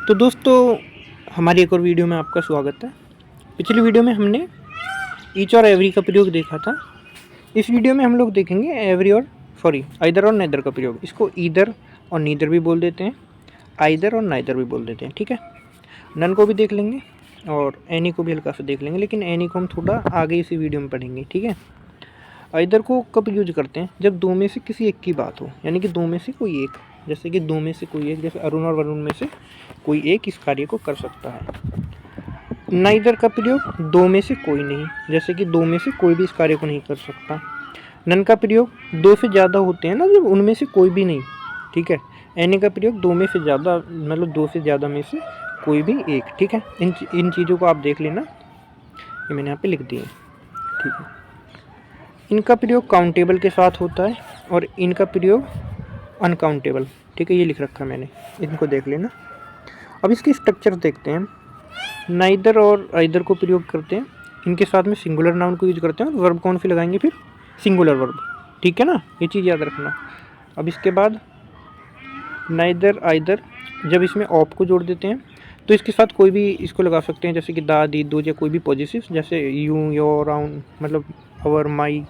तो दोस्तों, हमारी एक और वीडियो में आपका स्वागत है। पिछली वीडियो में हमने ईच और एवरी का प्रयोग देखा था। इस वीडियो में हम लोग देखेंगे एवरी और आइदर और नाइदर का प्रयोग। इसको ईदर और नीदर भी बोल देते हैं, आइदर और नाइदर भी बोल देते हैं। ठीक है, नन को भी देख लेंगे और एनी को भी हल्का सा देख लेंगे, लेकिन एनी को हम थोड़ा आगे इसी वीडियो में पढ़ेंगे। ठीक है, आइदर को कब यूज करते हैं? जब दो में से किसी एक की बात हो, यानी कि दो में से कोई एक, जैसे कि दो में से कोई एक, जैसे अरुण और वरुण में से कोई एक इस कार्य को कर सकता है। नाइदर का प्रयोग दो में से कोई नहीं, जैसे कि दो में से कोई भी इस कार्य को नहीं कर सकता। नन का प्रयोग दो से ज़्यादा होते हैं ना, जब उनमें से कोई भी नहीं। ठीक है, एनी का प्रयोग दो में से ज़्यादा, मतलब दो से ज़्यादा में से कोई भी एक। ठीक है, इन चीज़ों को आप देख लेना, ये मैंने यहाँ पे लिख दिए। ठीक है, इनका प्रयोग काउंटेबल के साथ होता है और इनका प्रयोग अनकाउंटेबल। ठीक है, ये लिख रखा है मैंने, इनको देख लेना। अब इसकी स्ट्रक्चर देखते हैं। नाइदर और आइदर को प्रयोग करते हैं, इनके साथ में सिंगुलर नाउन को यूज करते हैं और वर्ब कौन सी लगाएंगे? फिर सिंगुलर वर्ब। ठीक है ना, ये चीज़ याद रखना। अब इसके बाद नाइदर आइदर, जब इसमें ऑफ को जोड़ देते हैं तो इसके साथ कोई भी इसको लगा सकते हैं, जैसे कि दा, दी, दो, या कोई भी पॉजिटिव, जैसे यू, योर, राउंड, मतलब अवर, माई।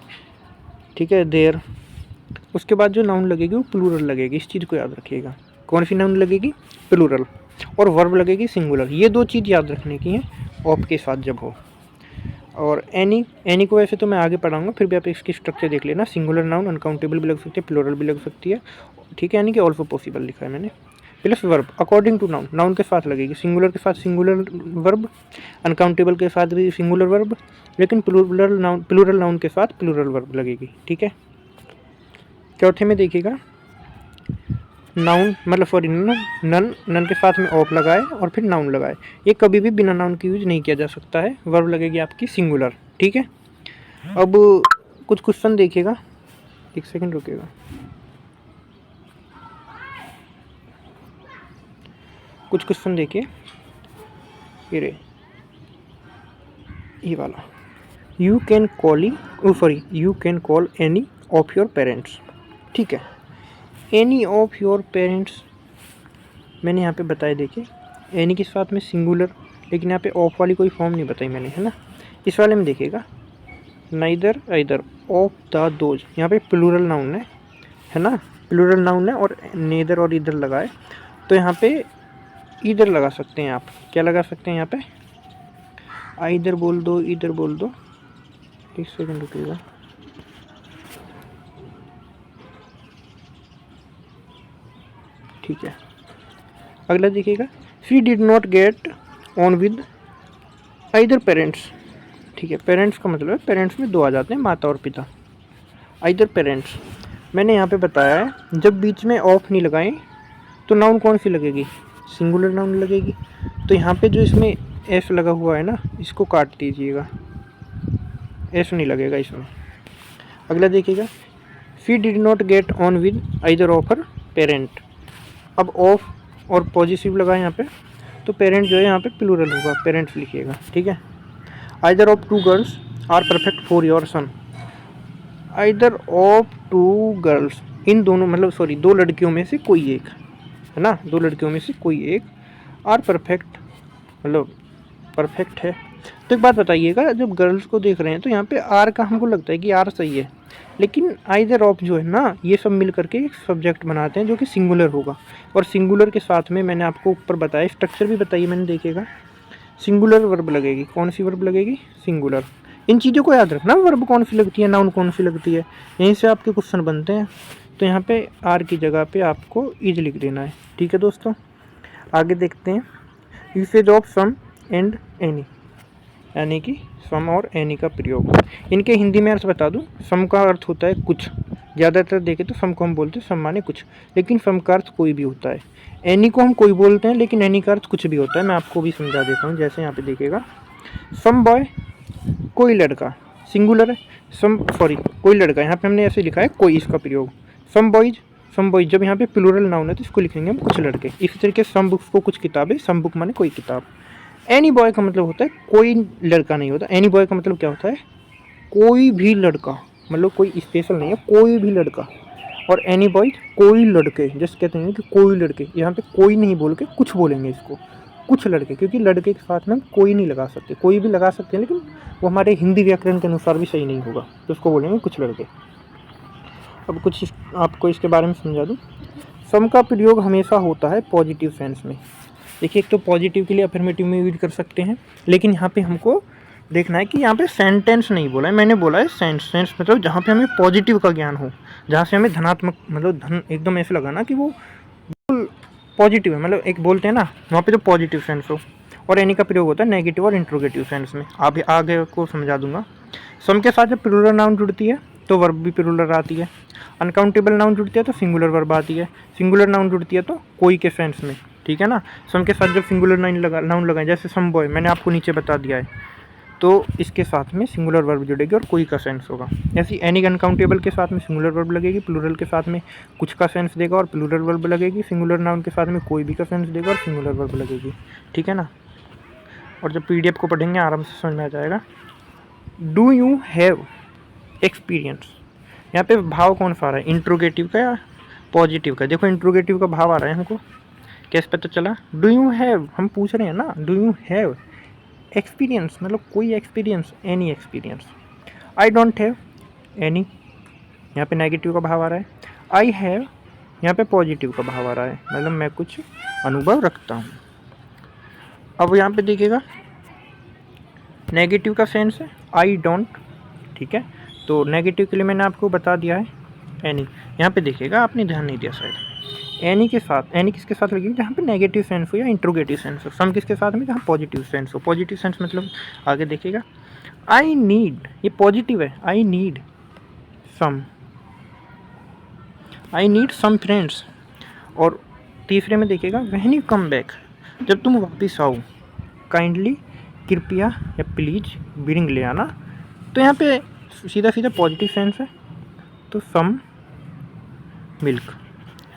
ठीक है, देयर। उसके बाद जो नाउन लगेगी वो प्लूरल लगेगी, इस चीज़ को याद रखिएगा। कौन सी नाउन लगेगी? प्लूरल। और वर्ब लगेगी सिंगुलर। ये दो चीज़ याद रखने की है ऑफ के साथ जब हो। और एनी को वैसे तो मैं आगे पढ़ाऊंगा, फिर भी आप इसकी स्ट्रक्चर देख लेना। सिंगुलर नाउन अनकाउंटेबल भी लग सकती है, प्लूरल भी लग सकती है। ठीक है, यानी कि ऑल्सो पॉसिबल लिखा है मैंने। Plus verb according to noun, noun के साथ लगेगी। सिंगुलर के साथ सिंगुलर वर्ब, अनकाउंटेबल के साथ भी सिंगुलर वर्ब, लेकिन प्लूरल नाउन के साथ प्लूरल वर्ब लगेगी। ठीक है, चौथे में देखिएगा, नाउन मतलब नन के साथ में ऑफ लगाए और फिर नाउन लगाए। ये कभी भी बिना नाउन की यूज नहीं किया जा सकता है। वर्ब लगेगी आपकी सिंगुलर। ठीक है, अब कुछ क्वेश्चन देखिएगा, एक सेकंड रुकिएगा। कुछ क्वेश्चन देखिए, ये वाला, you can call any of your parents. ठीक है, एनी ऑफ योर पेरेंट्स मैंने यहाँ पे बताया। देखिए, एनी के साथ में सिंगुलर, लेकिन यहाँ पे ऑफ वाली कोई फॉर्म नहीं बताई मैंने, है ना। इस वाले में देखिएगा, neither either of the those, यहाँ पे प्लूरल नाउन है ना, प्लूरल नाउन है और नेदर और इधर लगाए, तो यहाँ पे इधर लगा सकते हैं आप। क्या लगा सकते हैं यहाँ पे? आइदर बोल दो, इधर बोल दो। एक सेकंड रुकिएगा। ठीक है, अगला देखिएगा, she did not get on with either parents. ठीक है, पेरेंट्स का मतलब है, पेरेंट्स में दो आ जाते हैं, माता और पिता। आइदर पेरेंट्स मैंने यहाँ पे बताया है, जब बीच में ऑफ नहीं लगाएं तो नाउन कौन सी लगेगी? सिंगुलर नाउन लगेगी। तो यहाँ पे जो इसमें एस लगा हुआ है ना, इसको काट दीजिएगा, एस नहीं लगेगा इसमें। अगला देखिएगा, she did not get on with either of her parent. अब ऑफ और पॉजिटिव लगा यहाँ पे, तो पेरेंट जो है यहाँ पे प्लूरल होगा, पेरेंट्स लिखिएगा। ठीक है, either of two girls are perfect for your son. Either of two girls, इन दोनों मतलब दो लड़कियों में से कोई एक, है ना, दो लड़कियों में से कोई एक आर परफेक्ट, मतलब परफेक्ट है। तो एक बात बताइएगा, जब गर्ल्स को देख रहे हैं तो यहाँ पे आर का हमको लगता है कि आर सही है, लेकिन आइदर ऑफ जो है ना, ये सब मिल करके एक सब्जेक्ट बनाते हैं जो कि सिंगुलर होगा। और सिंगुलर के साथ में मैंने आपको ऊपर बताया, स्ट्रक्चर भी बताइए मैंने, देखिएगा, सिंगुलर वर्ब लगेगी। कौन सी वर्ब लगेगी? सिंगुलर। इन चीज़ों को याद रखना, वर्ब कौन सी लगती है, नाउन कौन सी लगती है, यहीं से आपके क्वेश्चन बनते हैं। तो यहाँ पे आर की जगह पे आपको इज लिख देना है। ठीक है दोस्तों, आगे देखते हैं, usage of some and any, यानी कि सम और एनी का प्रयोग। इनके हिंदी में अर्थ बता दूं, सम का अर्थ होता है कुछ, ज़्यादातर देखें तो सम को हम बोलते हैं सम माने कुछ, लेकिन सम का अर्थ कोई भी होता है। एनी को हम कोई बोलते हैं, लेकिन एनी का अर्थ कुछ भी होता है। मैं आपको भी समझा देता हूँ, जैसे यहाँ पे देखिएगा, सम बॉय, कोई लड़का, सिंगुलर है। कोई लड़का, यहाँ पे हमने ऐसे लिखा है कोई, इसका प्रयोग। सम बॉयज जब यहाँ पे प्लूरल नाउन है तो इसको लिखेंगे हम कुछ लड़के। इसी तरीके से सम बुक्स को कुछ किताबें, सम बुक माने कोई किताब। एनी बॉय का मतलब होता है कोई लड़का नहीं होता। एनी बॉय का मतलब क्या होता है? कोई भी लड़का, मतलब कोई स्पेशल नहीं है, कोई भी लड़का। और एनी बॉयज कोई लड़के, जैसे कहते हैं कि कोई लड़के, यहाँ पे कोई नहीं बोल के कुछ बोलेंगे इसको, कुछ लड़के, क्योंकि लड़के के साथ में कोई नहीं लगा सकते, कोई भी लगा सकते हैं लेकिन वो हमारे हिंदी व्याकरण के अनुसार भी सही नहीं होगा, तो उसको बोलेंगे कुछ लड़के। अब कुछ आपको इसके बारे में समझा दूँ। सम का प्रयोग हमेशा होता है पॉजिटिव सेंस में। देखिए, एक तो पॉजिटिव के लिए अफर्मेटिव में यूज कर सकते हैं, लेकिन यहाँ पे हमको देखना है कि यहाँ पे सेंटेंस नहीं बोला है, मैंने बोला है सेंस। सेंस मतलब जहाँ पे हमें पॉजिटिव का ज्ञान हो, जहाँ से हमें धनात्मक, मतलब धन एकदम ऐसे लगा ना कि वो पॉजिटिव है, मतलब एक बोलते हैं ना वहाँ पे तो पॉजिटिव सेंस हो। और एनी का प्रयोग होता है नेगेटिव और इंट्रोगेटिव सेंस में। आगे को समझा दूंगा। सम के साथ जब प्लूरल नाउन जुड़ती है तो वर्ब भी प्लूरल आती है। अनकाउंटेबल नाउन जुड़ती है तो सिंगुलर वर्ब आती है। सिंगुलर नाउन जुड़ती है तो कोई के सेंस में, ठीक है ना। सम के साथ जब सिंगुलर नाउन लगाए, जैसे सम बॉय, मैंने आपको नीचे बता दिया है, तो इसके साथ में सिंगुलर वर्ब जुड़ेगी और कोई का सेंस होगा। ऐसी एनी अनकाउंटेबल के साथ में सिंगुलर वर्ब लगेगी, प्लूरल के साथ में कुछ का सेंस देगा और प्लूरल वर्ब लगेगी। सिंगुलर नाउन के साथ में कोई भी का सेंस देगा और सिंगुलर वर्ब लगेगी, ठीक है ना। और जब पीडीएफ को पढ़ेंगे आराम से समझ में आ जाएगा। डू यू हैव एक्सपीरियंस, यहाँ पे भाव कौन सा आ रहा है, इंट्रोगेटिव का या पॉजिटिव का। देखो इंट्रोगेटिव का भाव आ रहा है हमको, कैसे पता चला। डू यू हैव, हम पूछ रहे हैं ना, डू यू हैव एक्सपीरियंस, मतलब कोई experience, any experience. I don't have any, यहाँ पे नेगेटिव का भाव आ रहा है। आई हैव, यहाँ पे पॉजिटिव का भाव आ रहा है, मतलब मैं कुछ अनुभव रखता हूँ। अब यहाँ पे देखिएगा नेगेटिव का सेंस है आई डोंट, ठीक है। तो नेगेटिव के लिए मैंने आपको बता दिया है एनी। यहाँ पे देखिएगा आपने ध्यान नहीं दिया शायद। एनी के साथ, एनी किसके साथ लगेगी, जहाँ पे नेगेटिव सेंस हो या इंट्रोगेटिव सेंस हो। सम किसके साथ में, जहाँ पॉजिटिव सेंस हो। पॉजिटिव सेंस मतलब आगे देखिएगा आई नीड, ये पॉजिटिव है, I need some, I need some friends. और तीसरे में देखिएगा व्हेन यू कम बैक, जब तुम वापस आओ, काइंडली, कृपया या प्लीज ब्रिंग ले आना। तो यहाँ पे सीधा सीधा पॉजिटिव सेंस है, तो सम मिल्क,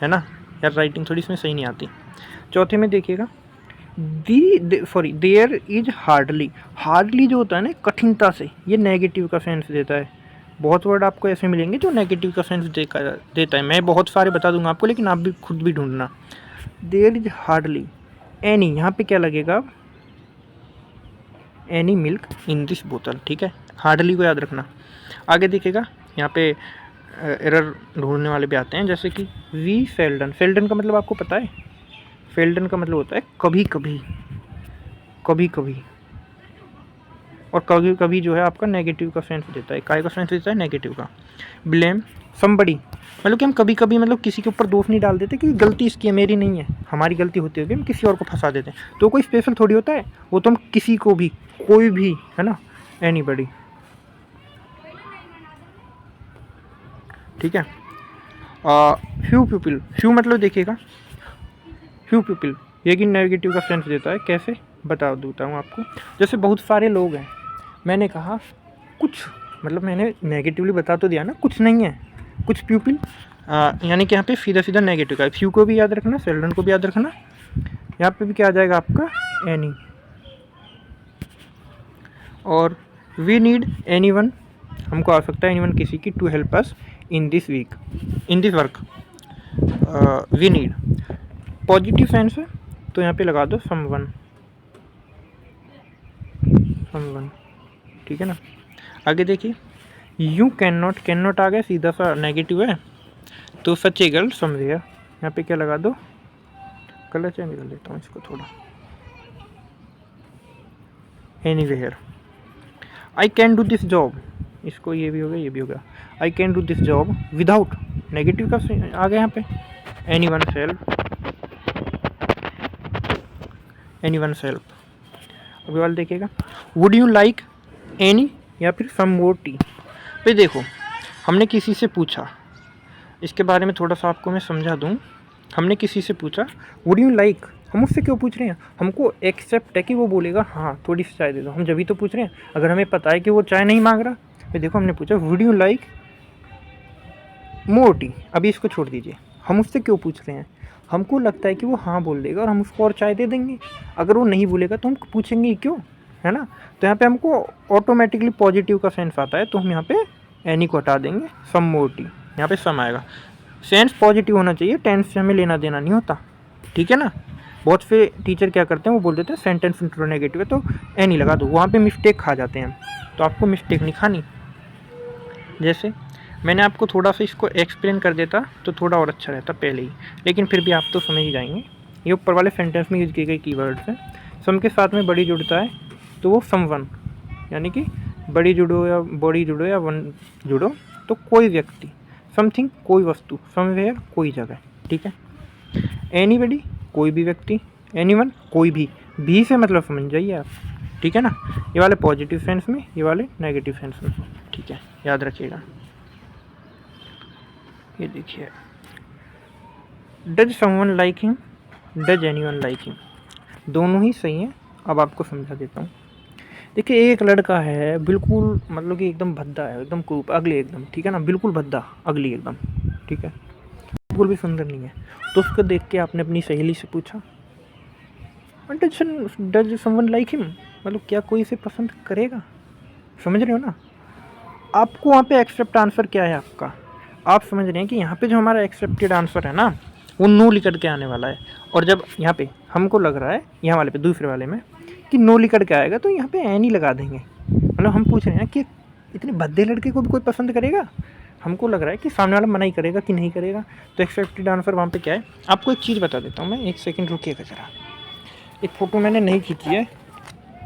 है ना। यार राइटिंग थोड़ी इसमें सही नहीं आती। चौथे में देखिएगा देयर इज हार्डली, हार्डली जो होता है ना कठिनता से, ये नेगेटिव का सेंस देता है। बहुत वर्ड आपको ऐसे मिलेंगे जो नेगेटिव का सेंस देता है, मैं बहुत सारे बता दूंगा आपको, लेकिन आप भी खुद भी ढूंढना। देयर इज हार्डली एनी, यहाँ पे क्या लगेगा, एनी मिल्क इन दिस बोतल, ठीक है। हार्डली को याद रखना। आगे देखिएगा यहाँ पे एरर ढूंढने वाले भी आते हैं, जैसे कि वी सेल्डन, सेल्डन का मतलब आपको पता है, सेल्डन का मतलब होता है कभी कभी, कभी कभी। और कभी कभी जो है आपका नेगेटिव का सेंस देता है, काय का सेंस देता है, नेगेटिव का। ब्लेम समबडी, मतलब कि हम कभी कभी मतलब किसी के ऊपर दोष नहीं डाल देते कि गलती इसकी है, मेरी नहीं है, हमारी गलती होती है, हम किसी और को फंसा देते हैं। तो कोई स्पेशल थोड़ी होता है, वो तो हम किसी को भी, कोई भी, है ना, एनीबडी, ठीक है। फ्यू पीपल, फ्यू मतलब देखिएगा फ्यू पीपल, ये कि नेगेटिव का सेंस देता है। कैसे बता देता हूँ आपको। जैसे बहुत सारे लोग हैं, मैंने कहा कुछ, मतलब मैंने नेगेटिवली बता तो दिया ना, कुछ नहीं है, कुछ पीपल, यानी कि यहाँ पे सीधा सीधा नेगेटिव का। फ्यू को भी याद रखना, सेल्डन को भी याद रखना। यहाँ पे भी क्या आ जाएगा आपका, एनी। और वी नीड एनी वन, हमको आवश्यकता है एनी वन किसी की, to help us in this week, in this work. We need positive sense है, तो यहाँ पे लगा दो समवन, समवन, ठीक है ना। आगे देखिए you can not, can not आ गया, सीधा सा नेगेटिव है, तो सच ए गर्ल समवेयर, यहाँ पे क्या लगा दो, कलर चेंज कर लेता हूँ इसको थोड़ा, anywhere. I can do this job, इसको ये भी हो गया, ये भी हो गया। I can do this job without, negative का आ गया यहाँ पे, any one help, any one help. अभी वाला देखिएगा वुड यू लाइक एनी या फिर सम मोर टी। भाई देखो हमने किसी से पूछा, इसके बारे में थोड़ा सा आपको मैं समझा दूँ। हमने किसी से पूछा वुड यू लाइक, हम उससे क्यों पूछ रहे हैं, हमको एक्सेप्ट है कि वो बोलेगा हाँ थोड़ी सी चाय दे दो, हम जब भी तो पूछ रहे हैं। अगर हमें पता है कि वो चाय नहीं मांग रहा, तो देखो हमने पूछा would you like more tea, अभी इसको छोड़ दीजिए, हम उससे क्यों पूछ रहे हैं, हमको लगता है कि वो हाँ बोल देगा और हम उसको और चाय दे देंगे। अगर वो नहीं बोलेगा तो हम पूछेंगे क्यों, है ना। तो यहाँ पे हमको ऑटोमेटिकली पॉजिटिव का सेंस आता है, तो हम यहाँ पे एनी को हटा देंगे, सम मोर टी, यहाँ पे सम आएगा। सेंस पॉजिटिव होना चाहिए, टेंस से हमें लेना देना नहीं होता, ठीक है ना। बहुत से टीचर क्या करते हैं, वो बोल देते हैं सेंटेंस इंट्रोनेगेटिव है तो एनी लगा दो, वहाँ पे मिस्टेक खा जाते हैं। तो आपको मिस्टेक नहीं खानी। जैसे मैंने आपको थोड़ा सा इसको एक्सप्लेन कर देता तो थोड़ा और अच्छा रहता पहले ही, लेकिन फिर भी आप तो समझ ही जाएंगे। ये ऊपर वाले सेंटेंस में यूज किए गए कीवर्ड्स हैं। सम के साथ में बड़ी जुड़ता है तो वो समवन, यानी कि बड़ी जुड़ो या बॉडी जुड़ो या वन जुड़ो, तो कोई व्यक्ति, समथिंग कोई वस्तु, समवेयर कोई जगह, ठीक है। एनीबडी कोई भी व्यक्ति, एनीवन कोई भी से मतलब समझ जाइए आप, ठीक है ना। ये वाले पॉजिटिव सेंस में, ये वाले नेगेटिव सेंस में, ठीक है, याद रखिएगा। ये देखिए, does someone like him, does anyone like him, दोनों ही सही हैं। अब आपको समझा देता हूँ। देखिए एक लड़का है बिल्कुल, मतलब कि एकदम भद्दा है, एकदम क्रूप अगली एकदम, ठीक है ना, बिल्कुल भद्दा अगली एकदम, ठीक है, बिल्कुल भी सुंदर नहीं है। तो उसको देख के आपने अपनी सहेली से पूछा डज समवन लाइक हिम, मतलब क्या कोई इसे पसंद करेगा, समझ रहे हो ना। आपको वहाँ पे एक्सेप्ट आंसर क्या है आपका, आप समझ रहे हैं कि यहाँ पे जो हमारा एक्सेप्टेड आंसर है ना, वो नो लिख के आने वाला है। और जब यहाँ पे हमको लग रहा है, यहाँ वाले पे दूसरे वाले में कि नो लिख के आएगा, तो यहाँ पे एन ही लगा देंगे। मतलब हम पूछ रहे हैं कि इतने भद्दे लड़के को भी कोई पसंद करेगा, हमको लग रहा है कि सामने वाला मना ही करेगा कि नहीं करेगा। तो एक्सेप्टेड आंसर वहाँ पे क्या है, आपको एक चीज़ बता देता हूँ मैं, एक सेकंड रुकिएगा ज़रा। एक फ़ोटो मैंने नहीं खींची है,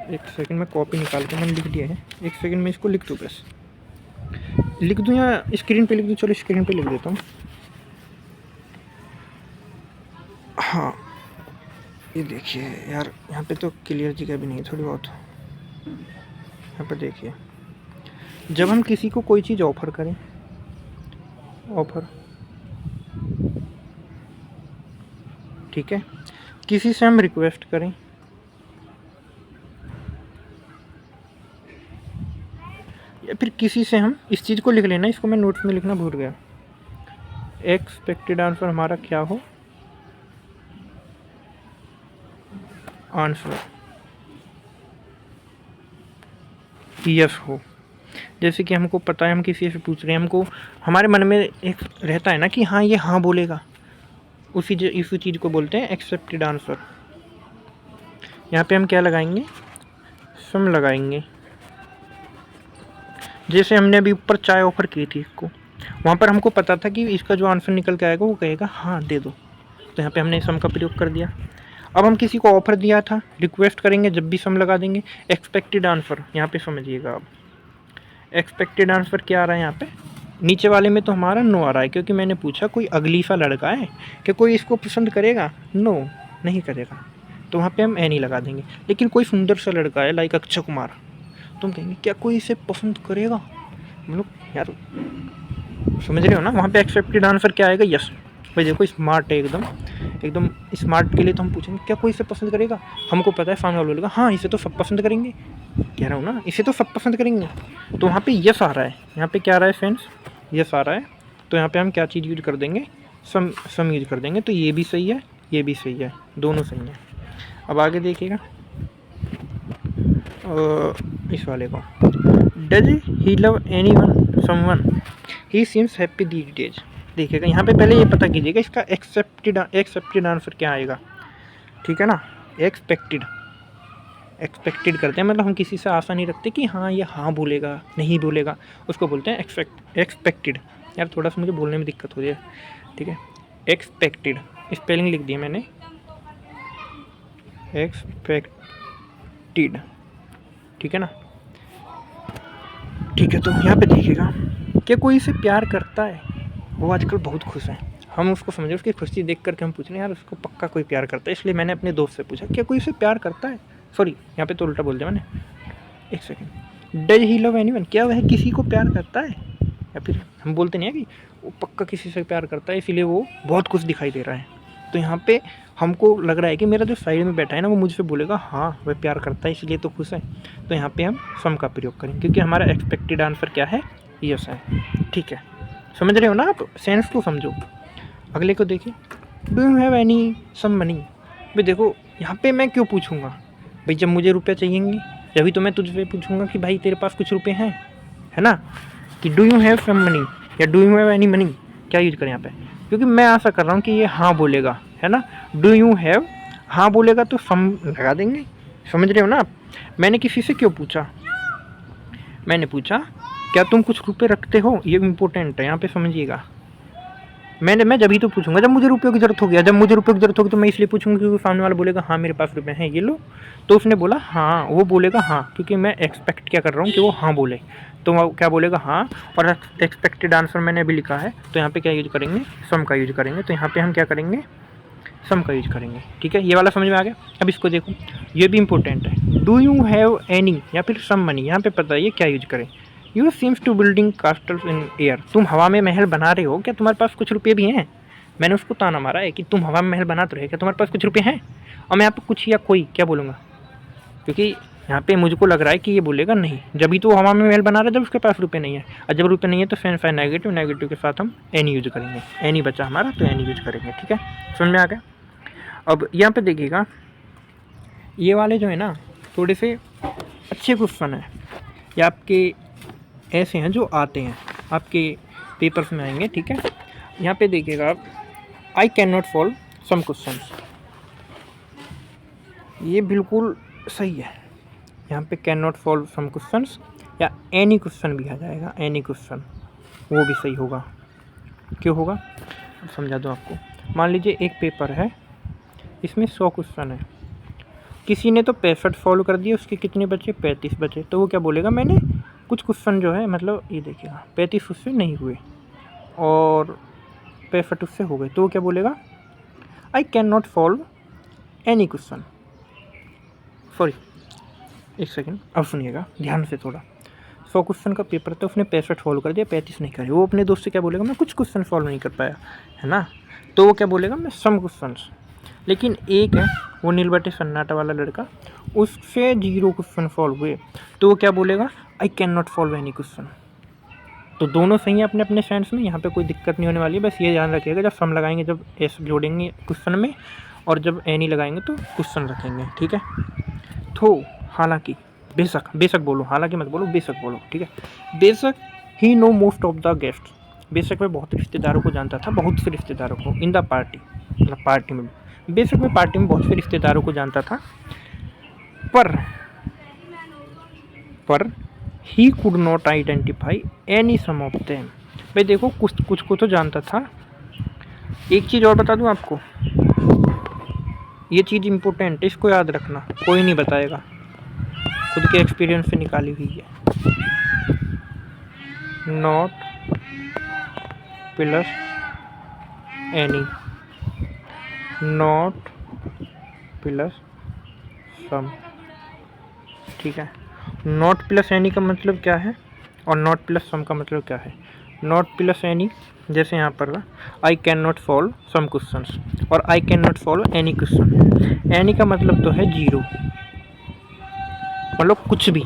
एक सेकंड में कॉपी निकाल के मैंने लिख दिया है, एक सेकंड में इसको लिख दूँ, बस लिख दूँ या स्क्रीन पे लिख दूँ, चलो स्क्रीन पे लिख देता हूँ। हाँ ये देखिए यार, यहाँ पे तो क्लियर जगह भी नहीं है, थोड़ी बहुत। यहाँ पर देखिए, जब हम किसी को कोई चीज़ ऑफर करें, ऑफर, ठीक है, किसी से हम रिक्वेस्ट करें, या फिर किसी से हम इस चीज़ को लिख लेना, इसको मैं नोट्स में लिखना भूल गया। एक्सपेक्टेड आंसर हमारा क्या हो, आंसर यस हो। जैसे कि हमको पता है, हम किसी से पूछ रहे हैं, हमको हमारे मन में एक रहता है ना कि हाँ ये हाँ बोलेगा, इसी चीज़ को बोलते हैं एक्सेप्टेड आंसर। यहाँ पे हम क्या लगाएंगे, सम लगाएंगे। जैसे हमने अभी ऊपर चाय ऑफर की थी इसको, वहाँ पर हमको पता था कि इसका जो आंसर निकल के आएगा वो कहेगा हाँ दे दो, तो यहाँ पे हमने सम का प्रयोग कर दिया। अब हम किसी को ऑफर दिया था, रिक्वेस्ट करेंगे, जब भी सम लगा देंगे। एक्सपेक्टेड आंसर यहाँ पे समझिएगा, अब एक्सपेक्टेड आंसर क्या आ रहा है यहाँ पे, नीचे वाले में तो हमारा नो आ रहा है, क्योंकि मैंने पूछा कोई अगली सा लड़का है कि कोई इसको पसंद करेगा, नो नहीं करेगा, तो वहाँ पे हम एनी लगा देंगे। लेकिन कोई सुंदर सा लड़का है लाइक अक्षय कुमार, तो हम कहेंगे क्या कोई इसे पसंद करेगा, मतलब यार समझ रहे हो ना। वहाँ पे एक्सेप्टेड आंसर क्या आएगा, यस। भाई देखो स्मार्ट है, एकदम एकदम स्मार्ट के लिए तो हम पूछेंगे क्या कोई इसे पसंद करेगा, हमको पता है सामने वाला बोलेगा हाँ इसे तो सब पसंद करेंगे, कह रहा हूँ ना, इसे तो सब पसंद करेंगे। तो वहाँ पे यस आ रहा है, यहाँ पे क्या आ रहा है फ्रेंड्स, यस आ रहा है। तो यहाँ पे हम क्या चीज़ यूज कर देंगे, सम यूज कर देंगे। तो ये भी सही है, ये भी सही है, दोनों सही है। अब आगे देखिएगा इस वाले को, does he love any one someone, he seems happy these days. देखिएगा यहाँ पे पहले ये पता कीजिएगा इसका एक्सेप्टेड आंसर क्या आएगा, ठीक है ना। एक्सपेक्टेड करते हैं, मतलब हम किसी से आशा नहीं रखते कि हाँ ये हाँ बोलेगा नहीं बोलेगा, उसको बोलते हैं एक्सपेक्टेड। यार थोड़ा सा मुझे बोलने में दिक्कत हो रही है, ठीक है। एक्सपेक्टेड स्पेलिंग लिख दी मैंने, एक्सपेक्टेड, ठीक है ना। ठीक है, तो यहाँ पे देखिएगा क्या कोई इसे प्यार करता है, वो आजकल बहुत खुश है, हम उसको समझे, उसकी खुशी देख करके हम पूछ रहे हैं यार उसको पक्का कोई प्यार करता है। इसलिए मैंने अपने दोस्त से पूछा क्या कोई इसे प्यार करता है, सॉरी यहाँ पे तो उल्टा बोल दिया मैंने, एक second. Does he love anyone, क्या वह किसी को प्यार करता है, या फिर हम बोलते नहीं है कि वो पक्का किसी से प्यार करता है, इसीलिए वो बहुत खुश दिखाई दे रहा है। तो यहाँ पे हमको लग रहा है कि मेरा जो साइड में बैठा है ना, वो मुझसे बोलेगा हाँ वह प्यार करता है, इसलिए तो खुश है। तो यहाँ पे हम सम का प्रयोग करें, क्योंकि हमारा एक्सपेक्टेड आंसर क्या है, यस है, ठीक है। समझ रहे हो ना आप, सेंस को समझो। अगले को देखिए, do you have any some money. भाई देखो यहाँ पे मैं क्यों पूछूंगा, भाई जब मुझे रुपये चाहिएंगे तभी तो मैं तुझसे पूछूंगा कि भाई तेरे पास कुछ रुपये हैं, है ना। कि do you have some money या do you have any money, क्या यूज करें यहाँ पे, क्योंकि मैं आशा कर रहा हूँ कि ये हाँ बोलेगा, है ना। डू यू हैव, हाँ बोलेगा तो सम लगा देंगे, समझ रहे हो ना आप। मैंने किसी से क्यों पूछा, मैंने पूछा क्या तुम कुछ रुपए रखते हो, ये इम्पोर्टेंट है यहाँ पे समझिएगा। मैं जब ही तो पूछूंगा जब मुझे रुपयों की जरूरत होगी, जब मुझे रुपयों की जरूरत होगी तो मैं इसलिए पूछूंगा क्योंकि सामने वाला बोलेगा हाँ मेरे पास रुपए हैं ये लो, तो उसने बोला हाँ, वो बोलेगा हाँ, क्योंकि मैं एक्सपेक्ट क्या कर रहा हूँ कि वो हाँ बोले, तो वो क्या बोलेगा हाँ। और एक्सपेक्टेड आंसर मैंने अभी लिखा है, तो यहाँ पे क्या यूज करेंगे, सम का यूज करेंगे। तो यहाँ पे हम क्या करेंगे, सम का यूज करेंगे, ठीक है। ये वाला समझ में आ गया। अब इसको देखो, ये भी इंपॉर्टेंट है। डू यू हैव एनी या फिर सम मनी, यहाँ पे पता है ये क्या यूज करें। You seems to building castles in air, तुम हवा में महल बना रहे हो, क्या तुम्हारे पास कुछ रुपये भी हैं। मैंने उसको ताना मारा है कि तुम हवा में महल बनाते रहे, क्या तुम्हारे पास कुछ रुपये हैं। और मैं यहाँ पे कुछ या कोई क्या बोलूँगा, क्योंकि यहाँ पे मुझको लग रहा है कि ये बोलेगा नहीं, जब भी तो हवा में महल बना रहा है जब उसके पास रुपये नहीं है। और जब रुपये नहीं है तो सेंस है नेगेटिव, नेगेटिव के साथ हम एनी यूज करेंगे, एनी बचा हमारा तो एनी यूज करेंगे, ठीक है। समझ में आ गया। अब यहाँ पे देखिएगा, ये वाले जो है ना थोड़े से अच्छे क्वेश्चन हैं, ये आपके ऐसे हैं जो आते हैं आपके पेपर्स में आएंगे, ठीक है। यहाँ पे देखिएगा आप, I can not solve some question, ये बिल्कुल सही है। यहाँ पे can not solve some question या एनी क्वेश्चन भी आ जाएगा, एनी क्वेश्चन, वो भी सही होगा। क्यों होगा समझा दूँ आपको। मान लीजिए एक पेपर है, इसमें 100 क्वेश्चन है, किसी ने तो 65 सॉल्व कर दिए, उसके कितने बचे, 35 बचे, तो वो क्या बोलेगा, मैंने कुछ क्वेश्चन जो है मतलब ये देखिएगा 35 उससे नहीं हुए और 65 उससे हो गए, तो वो क्या बोलेगा, आई can not solve any question. Sorry एक सेकेंड, अब सुनिएगा ध्यान से थोड़ा। 100 क्वेश्चन का पेपर था, उसने 65 सॉल्व कर दिया, 35 नहीं करे। वो अपने दोस्त से क्या बोलेगा, मैं कुछ क्वेश्चन सॉल्व नहीं कर पाया, है ना। तो वो क्या बोलेगा, मैं सम क्वेश्चन। लेकिन एक है वो नील बटे सन्नाटा वाला लड़का, उससे 0 क्वेश्चन सॉल्व हुए, तो वो क्या बोलेगा, आई can not solve any question. तो दोनों सही हैं अपने अपने सेंस में, यहाँ पे कोई दिक्कत नहीं होने वाली है। बस ये ध्यान रखिएगा जब सम लगाएंगे, जब एस जोड़ेंगे क्वेश्चन में, और जब एनी लगाएंगे तो क्वेश्चन रखेंगे, ठीक है। तो हालांकि बेशक, बेशक बोलो, हालांकि मत बोलो, बेशक बोलो, ठीक है। बेशक he know most of the guest, बेशक मैं बहुत रिश्तेदारों को जानता था, बहुत से रिश्तेदारों को, इन द पार्टी, मतलब पार्टी में, बेशक मैं पार्टी में बहुत से रिश्तेदारों को जानता था, पर he could not identify any some of them. भाई देखो कुछ को तो जानता था। एक चीज़ और बता दूं आपको, ये चीज़ इम्पोर्टेंट है, इसको याद रखना, कोई नहीं बताएगा, खुद के एक्सपीरियंस से निकाली हुई है। Not plus any, not plus some, ठीक है। नॉट प्लस एनी का मतलब क्या है और नॉट प्लस सम का मतलब क्या है। नॉट प्लस एनी, जैसे यहाँ पर I can not solve some questions और I can not solve any question. Any का मतलब तो है 0, मतलब कुछ भी,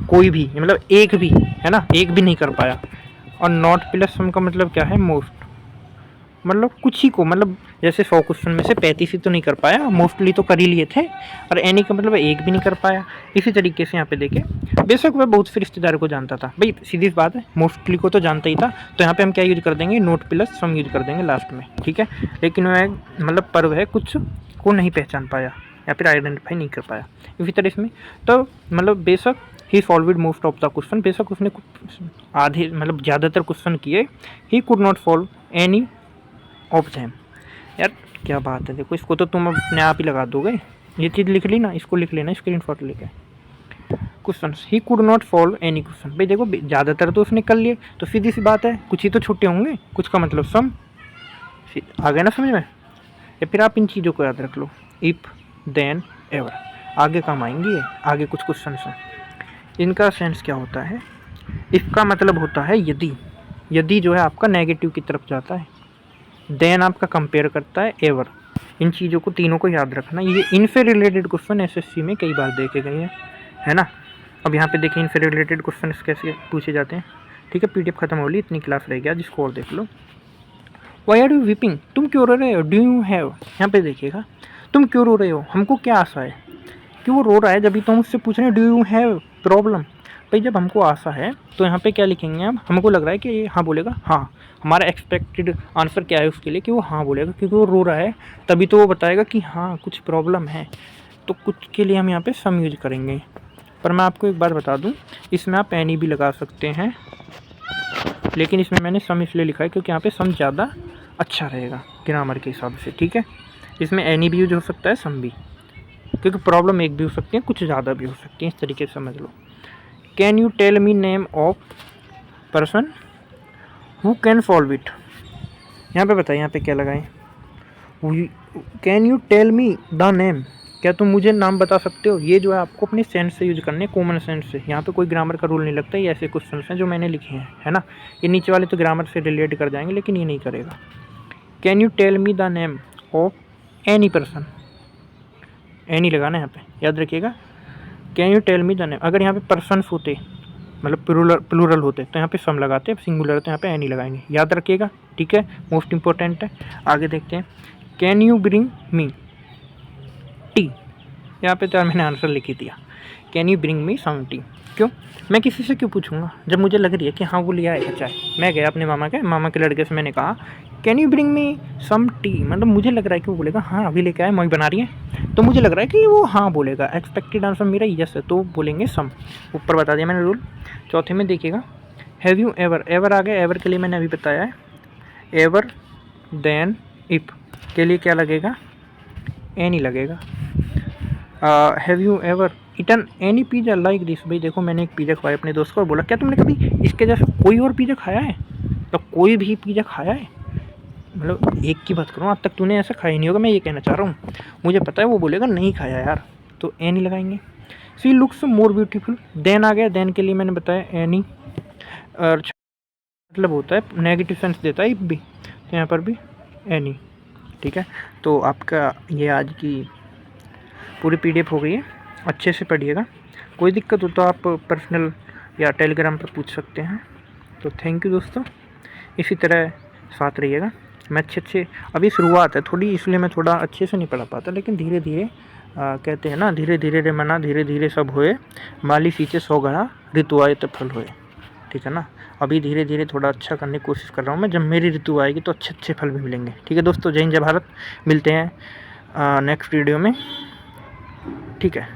कोई भी, मतलब एक भी, है ना, एक भी नहीं कर पाया। और नॉट प्लस सम का मतलब क्या है, मोस्ट, मतलब कुछ ही को, मतलब जैसे 100 क्वेश्चन में से 35 ही तो नहीं कर पाया, मोस्टली तो कर ही लिए थे। और एनी का मतलब एक भी नहीं कर पाया। इसी तरीके से यहाँ पे देखें, बेशक वह बहुत से रिश्तेदारों को जानता था, भाई सीधी बात है, मोस्टली को तो जानता ही था, तो यहाँ पे हम क्या यूज कर देंगे, नोट प्लस सम यूज कर देंगे लास्ट में, ठीक है। लेकिन वह मतलब पर वह कुछ को नहीं पहचान पाया या फिर आइडेंटिफाई नहीं कर पाया, इसी तरह इसमें। तो मतलब बेशक ही solved most of the question, बेशक उसने आधे मतलब ज़्यादातर क्वेश्चन किए। He could not solve any of them. यार क्या बात है, देखो इसको तो तुम अपने आप ही लगा दोगे, ये चीज़ लिख ली ना, इसको लिख लेना स्क्रीनशॉट लेके। Question, he could not solve any question, भाई देखो ज़्यादातर तो उसने कर लिए, तो सीधी सी बात है कुछ ही तो छूटे होंगे, कुछ का मतलब सम, आ गया ना समझ में। या फिर आप इन चीज़ों को याद रख लो, इफ देन एवर, आगे काम आएंगी ये, आगे कुछ क्वेश्चन हैं। इनका सेंस क्या होता है, इफ का मतलब होता है यदि, यदि जो है आपका नेगेटिव की तरफ जाता है, देन आपका कंपेयर करता है एवर। इन चीज़ों को तीनों को याद रखना, ये इनसे रिलेटेड क्वेश्चन एसएससी में कई बार देखे गए हैं, है ना। अब यहाँ पे देखिए इनसे रिलेटेड क्वेश्चन कैसे पूछे जाते हैं, ठीक है। पीडीएफ खत्म हो रही, इतनी क्लास रह गया, जिसको और देख लो। वाई आर यू वीपिंग, तुम क्यों रो रहे हो, डू यू हैव, यहाँ पे देखिएगा, तुम क्यों रो रहे हो, हमको क्या आशा है कि वो रो रहा है, जब भी तुम उससे पूछ रहे हो डू यू हैव प्रॉब्लम, भाई जब हमको आशा है तो यहाँ पे क्या लिखेंगे हम, हमको लग रहा है कि ये हाँ बोलेगा, हाँ हमारा एक्सपेक्टेड आंसर क्या है उसके लिए कि वो हाँ बोलेगा, क्योंकि वो रो रहा है तभी तो वो बताएगा कि हाँ कुछ प्रॉब्लम है। तो कुछ के लिए हम यहाँ पे सम यूज करेंगे। पर मैं आपको एक बात बता दूँ, इसमें आप एनी भी लगा सकते हैं, लेकिन इसमें मैंने सम इसलिए लिखा है क्योंकि यहाँ पे सम ज़्यादा अच्छा रहेगा ग्रामर के हिसाब से, ठीक है। इसमें एनी भी यूज हो सकता है, सम भी, क्योंकि प्रॉब्लम एक भी हो सकती है, कुछ ज़्यादा भी हो सकती है, इस तरीके से समझ लो। Can you tell me name of person who can solve it. यहाँ पे बताइए, यहाँ पे क्या लगाएं, can you tell me the name, क्या तुम मुझे नाम बता सकते हो। ये जो है आपको अपने सेंस से यूज करने, कॉमन सेंस से। यहाँ पे कोई ग्रामर का रूल नहीं लगता, ये ऐसे क्वेश्चन हैं जो मैंने लिखे हैं, है ना। ये नीचे वाले तो ग्रामर से रिलेट कर जाएंगे, लेकिन ये नहीं करेगा। Can you tell me the name of any person, any लगाना है यहाँ पे, याद रखिएगा। Can you tell me the name, अगर यहाँ पे पर्सन्स होते मतलब प्लूरल होते तो यहाँ पे सम लगाते, सिंगुलर तो यहाँ पे एनी लगाएंगे, याद रखिएगा, ठीक है, मोस्ट इंपॉर्टेंट है। आगे देखते हैं, can you bring me tea, यहाँ पे तो यार मैंने आंसर लिख ही दिया, can you bring me some tea. क्यों, मैं किसी से क्यों पूछूंगा जब मुझे लग रही है कि हाँ वो ले आएगा चाय। मैं गया अपने मामा के लड़के से, मैंने कहा can you bring me some tea, मतलब मुझे लग रहा है कि वो बोलेगा हाँ अभी लेके आए, मम्मी बना रही है, तो मुझे लग रहा है कि वो हाँ बोलेगा। एक्सपेक्टेड आंसर मेरा यस है, तो बोलेंगे सम। ऊपर बता दिया मैंने रूल। चौथे में देखिएगा, हैव यू एवर, एवर आ गया, एवर के लिए मैंने अभी बताया है, एवर देन इफ के लिए क्या लगेगा, एनी लगेगा। Have you ever eaten any pizza like this, भाई देखो मैंने एक पिज़्ज़ा खवाया अपने दोस्त को और बोला क्या तुमने कभी इसके जैसा कोई और पिज़्ज़ा खाया है, तो कोई भी पिज़्ज़ा खाया है, मतलब एक की बात करूँ, आज तक तूने ऐसा खाया नहीं होगा, मैं ये कहना चाह रहा हूँ। मुझे पता है वो बोलेगा नहीं खाया यार, तो एनी लगाएंगे। सी लुक्स मोर ब्यूटीफुल, देन आ गया, देन के लिए मैंने बताया एनी, और मतलब होता है नेगेटिव सेंस देता है इफ भी, तो यहाँ पर भी एनी, ठीक है। तो आपका ये आज की पूरी PDF हो गई है, अच्छे से पढ़िएगा। कोई दिक्कत हो तो आप पर्सनल या टेलीग्राम पर पूछ सकते हैं। तो थैंक यू दोस्तों, इसी तरह साथ रहिएगा। मैं अच्छे अभी शुरुआत है थोड़ी, इसलिए मैं थोड़ा अच्छे से नहीं पढ़ा पाता, लेकिन धीरे धीरे कहते हैं ना, धीरे धीरे रे मना धीरे धीरे सब होए, माली सींचे 100 घड़ा ऋतु आए तो फल होए, ठीक है ना। अभी धीरे धीरे थोड़ा अच्छा करने की कोशिश कर रहा हूँ मैं, जब मेरी ऋतु आएगी तो अच्छे फल भी मिलेंगे, ठीक है दोस्तों। जय हिंद जय भारत, मिलते हैं नेक्स्ट वीडियो में, ठीक है।